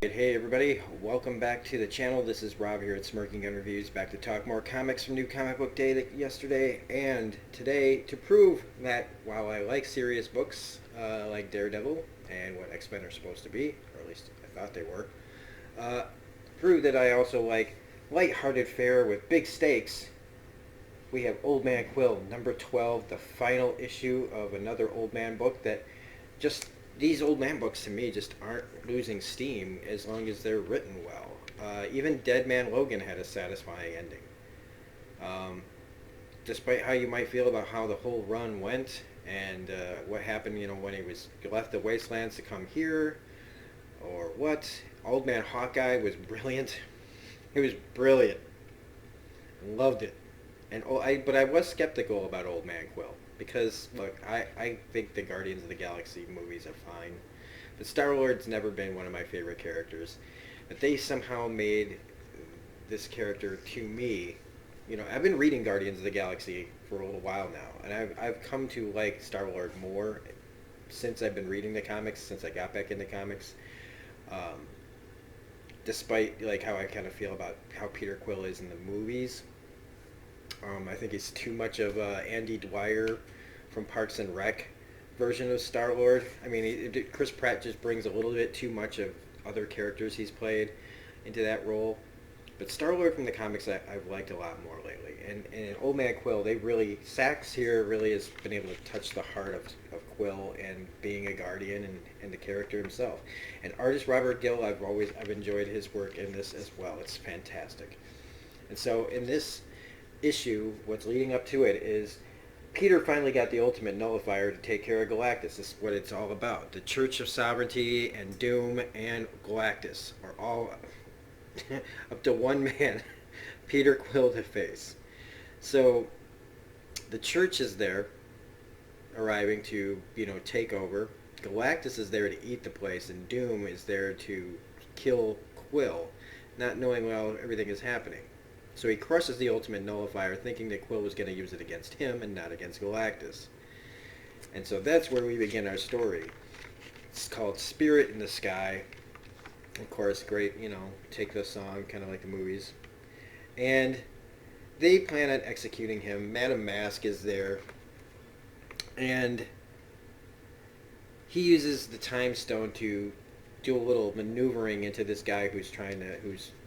Hey everybody, welcome back to the channel. This is Rob here at Smirking Gun Reviews, back to talk more comics from New Comic Book Day yesterday and today to prove that while I like serious books like Daredevil and what X-Men are supposed to be, or at least I thought they were, to prove that I also like light-hearted fare with big stakes. We have Old Man Quill, number 12, the final issue of another Old Man book that just these old man books to me just aren't losing steam as long as they're written well. Even Dead Man Logan had a satisfying ending. Um, Despite how you might feel about how the whole run went and what happened, when he left the wastelands to come here, or what, Old Man Hawkeye was brilliant. He was brilliant. Loved it. But I was skeptical about Old Man Quill because look, I think the Guardians of the Galaxy movies are fine, but Star Lord's never been one of my favorite characters. But they somehow made this character to me. I've been reading Guardians of the Galaxy for a little while now, and I've come to like Star Lord more since I've been reading the comics, since I got back into comics. Um, Despite like how I kind of feel about how Peter Quill is in the movies. I think he's too much of Andy Dwyer from Parks and Rec version of Star Lord. I mean, Chris Pratt just brings a little bit too much of other characters he's played into that role. But Star Lord from the comics I've liked a lot more lately. And in Old Man Quill, Sax here really has been able to touch the heart of Quill and being a guardian and the character himself. And artist Robert Gill, I've enjoyed his work in this as well. It's fantastic. And so in this issue, what's leading up to it is Peter finally got the ultimate nullifier to take care of Galactus. This is what it's all about. The Church of Sovereignty and Doom and Galactus are all up to one man, Peter Quill, to face. So the Church is there, arriving to, take over. Galactus is there to eat the place, and Doom is there to kill Quill, not knowing while everything is happening. So he crushes the ultimate nullifier, thinking that Quill was going to use it against him and not against Galactus. And so that's where we begin our story. It's called Spirit in the Sky. Of course, great, take the song, kind of like the movies. And they plan on executing him. Madame Mask is there. And he uses the Time Stone to do a little maneuvering into this guy who's going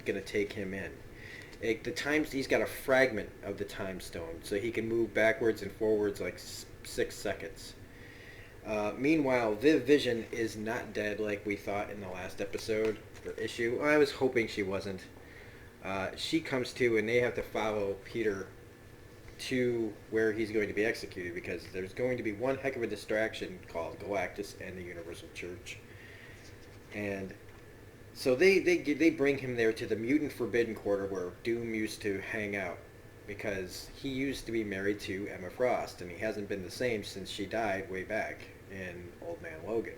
to take him in. He's got a fragment of the Time Stone, so he can move backwards and forwards like 6 seconds. Meanwhile, Viv Vision is not dead like we thought in the last episode or issue. I was hoping she wasn't. She comes to, and they have to follow Peter to where he's going to be executed because there's going to be one heck of a distraction called Galactus and the Universal Church. And so they bring him there to the Mutant Forbidden Quarter where Doom used to hang out because he used to be married to Emma Frost and he hasn't been the same since she died way back in Old Man Logan.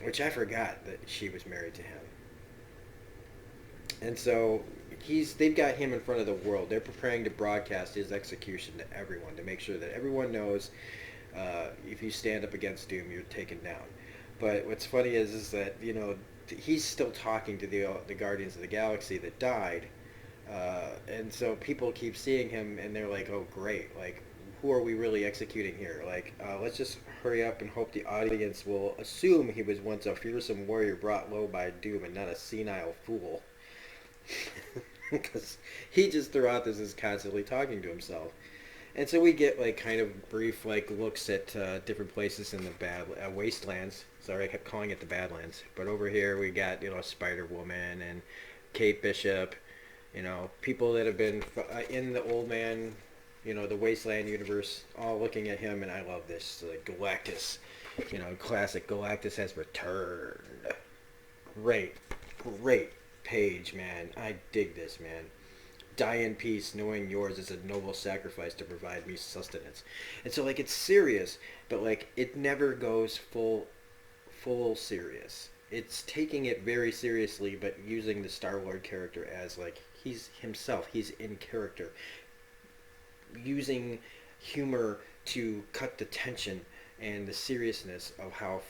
Which I forgot that she was married to him. And so they've got him in front of the world. They're preparing to broadcast his execution to everyone to make sure that everyone knows if you stand up against Doom, you're taken down. But what's funny is that he's still talking to the Guardians of the Galaxy that died, and so people keep seeing him and they're like, "Oh, great! Like, who are we really executing here? Like, let's just hurry up and hope the audience will assume he was once a fearsome warrior brought low by Doom and not a senile fool." Because he just throughout this is constantly talking to himself. And so we get like kind of brief like looks at different places in the wastelands. Sorry, I kept calling it the Badlands. But over here we got Spider-Woman and Kate Bishop. People that have been in the Old Man, the Wasteland universe, all looking at him. And I love this Galactus. Classic Galactus has returned. Great page, man. I dig this, man. Die in peace, knowing yours is a noble sacrifice to provide me sustenance. And so, it's serious, but, it never goes full serious. It's taking it very seriously, but using the Star-Lord character as, he's himself. He's in character. Using humor to cut the tension and the seriousness of how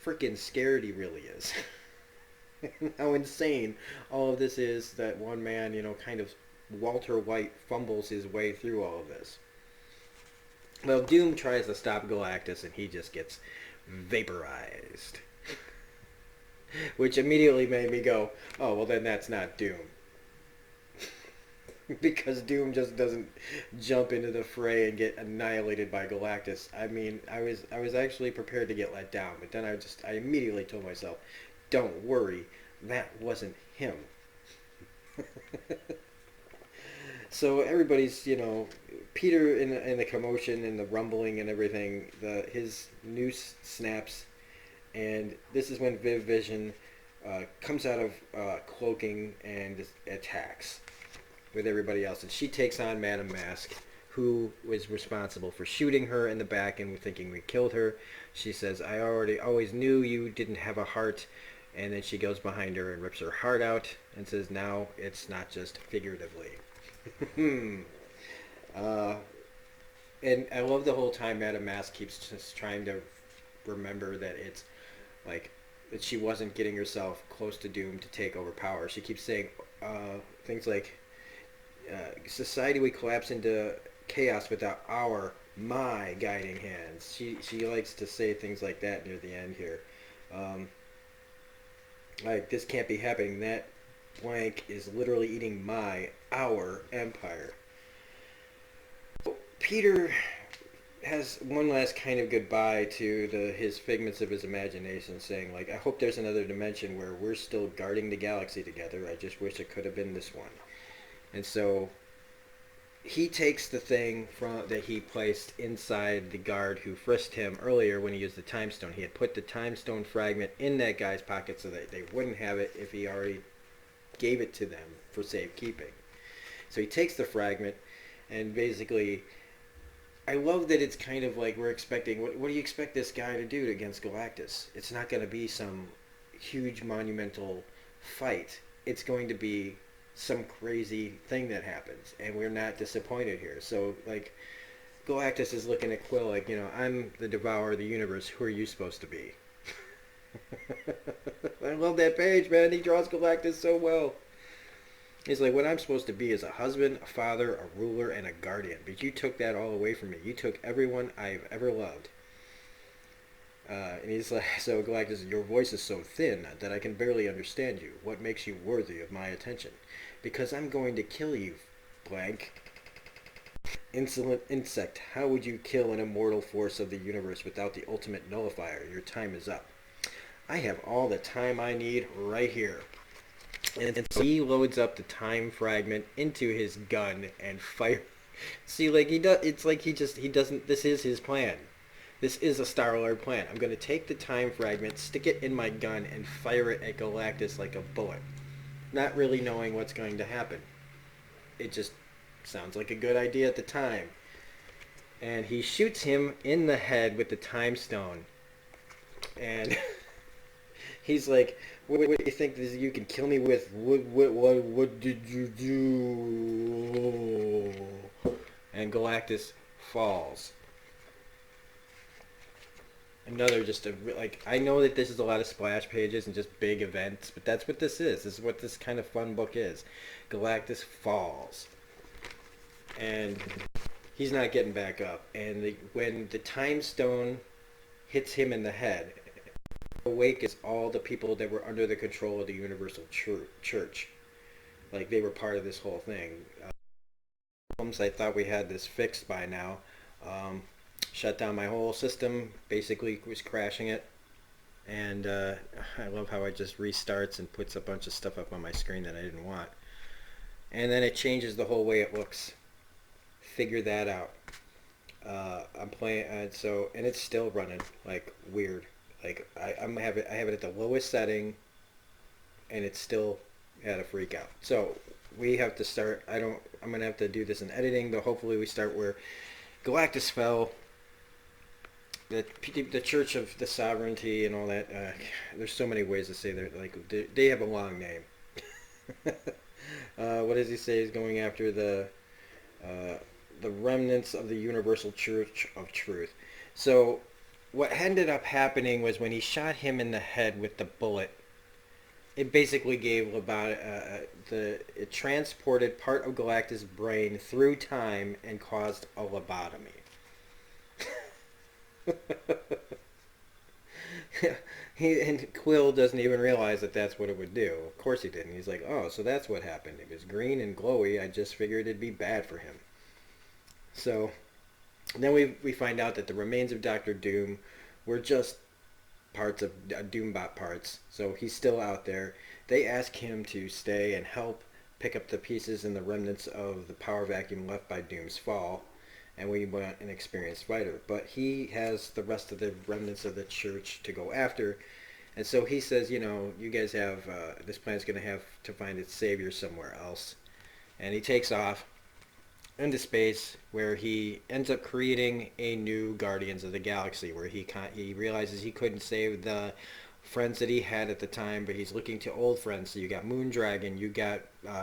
freaking scared he really is. How insane all of this is that one man, kind of Walter White fumbles his way through all of this. Well, Doom tries to stop Galactus and he just gets vaporized. Which immediately made me go, oh, well then that's not Doom. Because Doom just doesn't jump into the fray and get annihilated by Galactus. I mean, I was actually prepared to get let down, but then I immediately told myself, don't worry, that wasn't him. So everybody's, Peter in the commotion and the rumbling and everything, his noose snaps, and this is when Viv Vision comes out of cloaking and attacks with everybody else, and she takes on Madame Mask, who was responsible for shooting her in the back and thinking we killed her. She says, I always knew you didn't have a heart, and then she goes behind her and rips her heart out and says, now it's not just figuratively. And I love the whole time Madame Mask keeps just trying to remember that it's like that she wasn't getting herself close to Doom to take over power. She keeps saying things like, society would collapse into chaos without my guiding hands. She likes to say things like that near the end here. Like, this can't be happening. That blank is literally eating our empire. Peter has one last kind of goodbye to his figments of his imagination, saying, like, I hope there's another dimension where we're still guarding the galaxy together. I just wish it could have been this one. And so he takes the thing that he placed inside the guard who frisked him earlier when he used the time stone. He had put the time stone fragment in that guy's pocket so that they wouldn't have it if he already gave it to them for safekeeping. So he takes the fragment, and basically, I love that it's kind of like we're expecting, what do you expect this guy to do against Galactus? It's not going to be some huge monumental fight. It's going to be some crazy thing that happens, and we're not disappointed here. So, like, Galactus is looking at Quill like, I'm the devourer of the universe. Who are you supposed to be? I love that page, man. He draws Galactus so well. He's like, what I'm supposed to be is a husband, a father, a ruler, and a guardian. But you took that all away from me. You took everyone I've ever loved. And he's like, so Galactus, your voice is so thin that I can barely understand you. What makes you worthy of my attention? Because I'm going to kill you, blank. Insolent insect, how would you kill an immortal force of the universe without the ultimate nullifier? Your time is up. I have all the time I need right here. And so he loads up the time fragment into his gun and fire. See, like, he does. It's like he doesn't. This is his plan. This is a Star-Lord plan. I'm going to take the time fragment, stick it in my gun, and fire it at Galactus like a bullet. Not really knowing what's going to happen. It just sounds like a good idea at the time. And he shoots him in the head with the time stone. And he's like, what do you think this you can kill me with? What did you do? And Galactus falls. Another just I know that this is a lot of splash pages and just big events, but that's what this is. This is what this kind of fun book is. Galactus falls. And he's not getting back up. And when the time stone hits him in the head, awakens all the people that were under the control of the Universal Church. Like, they were part of this whole thing. I thought we had this fixed by now. Shut down my whole system, basically was crashing it. And I love how it just restarts and puts a bunch of stuff up on my screen that I didn't want. And then it changes the whole way it looks. Figure that out. I'm playing, and it's still running like weird. Like, I have it at the lowest setting, and it's still at a freak out. So we have to start. I'm gonna have to do this in editing, but hopefully we start where Galactus fell. The Church of the Sovereignty and all that. There's so many ways to say that. Like, they have a long name. What does he say? He's going after the remnants of the Universal Church of Truth. So what ended up happening was when he shot him in the head with the bullet, it basically gave it transported part of Galactus' brain through time and caused a lobotomy. And Quill doesn't even realize that that's what it would do. Of course he didn't. He's like, oh, so that's what happened. It was green and glowy. I just figured it'd be bad for him. So then we find out that the remains of Doctor Doom were just parts of Doombot parts. So he's still out there. They ask him to stay and help pick up the pieces and the remnants of the power vacuum left by Doom's fall. And we want an experienced fighter. But he has the rest of the remnants of the church to go after. And so he says, you guys have, this planet's going to have to find its savior somewhere else. And he takes off into space, where he ends up creating a new Guardians of the Galaxy, where he realizes he couldn't save the friends that he had at the time, but he's looking to old friends. So you got Moondragon, you got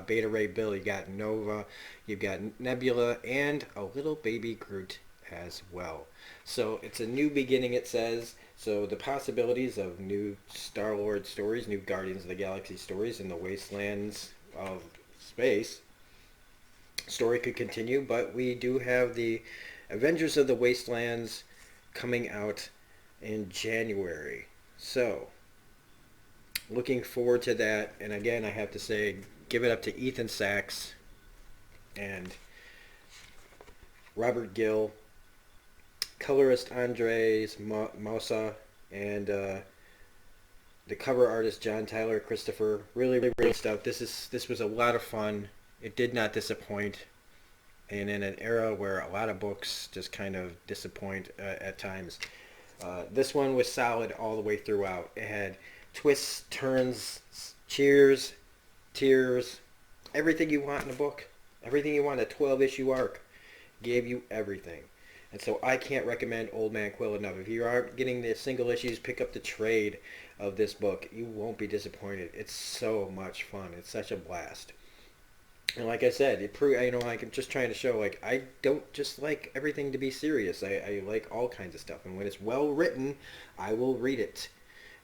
Beta Ray Bill, you got Nova, you got Nebula, and a little baby Groot as well. So it's a new beginning, it says. So the possibilities of new Star-Lord stories, new Guardians of the Galaxy stories in the wastelands of space story could continue, but we do have the Avengers of the Wastelands coming out in January. So, looking forward to that. And again, I have to say, give it up to Ethan Sachs and Robert Gill, colorist Andres Mosa, and the cover artist John Tyler Christopher. Really, really great stuff. This was a lot of fun. It did not disappoint, and in an era where a lot of books just kind of disappoint at times, this one was solid all the way throughout. It had twists, turns, cheers, tears, everything you want in a book, everything you want. A 12-issue arc gave you everything. And so I can't recommend Old Man Quill enough. If you aren't getting the single issues, pick up the trade of this book. You won't be disappointed. It's so much fun. It's such a blast. And like I said, like I'm just trying to show, like, I don't just like everything to be serious. I like all kinds of stuff. And when it's well written, I will read it.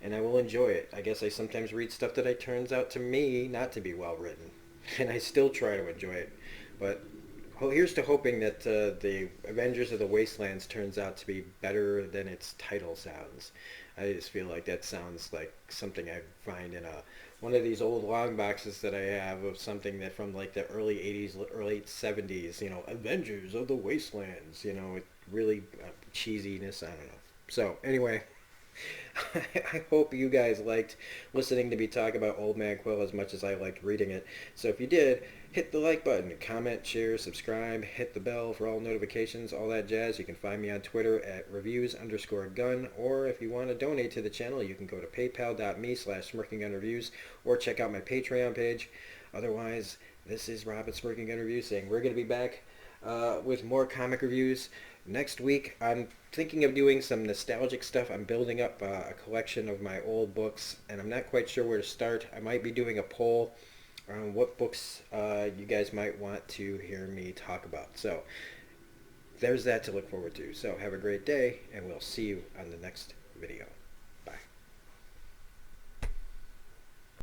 And I will enjoy it. I guess I sometimes read stuff that turns out to me not to be well written. And I still try to enjoy it. But here's to hoping that the Avengers of the Wastelands turns out to be better than its title sounds. I just feel like that sounds like something I find in one of these old long boxes that I have of something that from like the early 80s, early 70s, Avengers of the Wastelands, it really cheesiness, I don't know. So anyway, I hope you guys liked listening to me talk about Old Man Quill as much as I liked reading it. So if you did, hit the like button, comment, share, subscribe, hit the bell for all notifications, all that jazz. You can find me on Twitter at reviews_gun, or if you want to donate to the channel, you can go to paypal.me/smirkinggunreviews, or check out my Patreon page. Otherwise, this is Rob at Smirking Gun Reviews saying we're going to be back with more comic reviews next week. I'm thinking of doing some nostalgic stuff. I'm building up a collection of my old books, and I'm not quite sure where to start. I might be doing a poll on what books you guys might want to hear me talk about. So there's that to look forward to. So have a great day, and we'll see you on the next video.